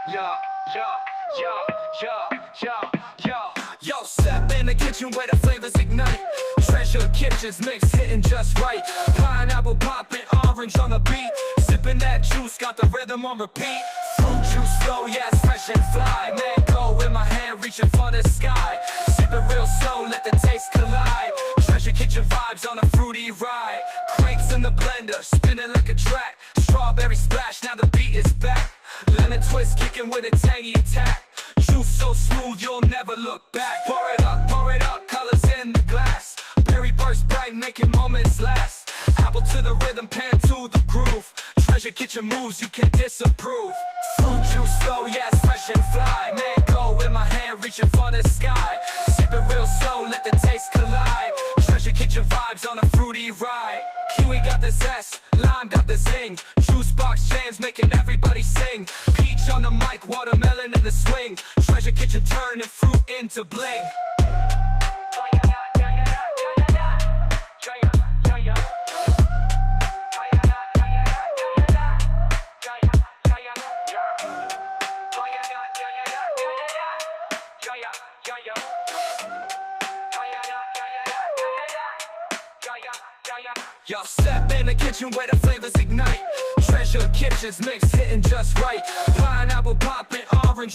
Yo, yo, yo, yo, yo, yo. Yo, step in the kitchen where the flavors ignite. Treasure kitchens mix hitting just right. Pineapple popping, orange on the beat. Sipping that juice, got the rhythm on repeat. Fruit juice flow, yeah, it's fresh and fly. Mango in my hand, reaching for the sky. Sipping real slow, let the taste collide. Treasure kitchen vibes on a fruity ride. Cranks in the blender, spinning like a track. Strawberry splash, now the beat is back. Lemon twist kicking with a tangy attack. Juice so smooth you'll never look back. Pour it up, colors in the glass. Berry burst bright, making moments last. Apple to the rhythm, pan to the groove. Treasure kitchen moves you can disapprove. Fruit juice flow, yeah, it's fresh and fly. Mango in my hand, reaching for the sky. Sipping real slow, let the taste collide. Treasure kitchen vibes on a fruity ride. Kiwi got the zest, lime got the zing. Juice box jams making everybody sing. Peach on the mic, watermelon in the swing. Treasure kitchen turning fruit into bling. Yo, step in the kitchen where the flavors ignite. Treasure kitchens mix hitting just right. Pineapple popping, orange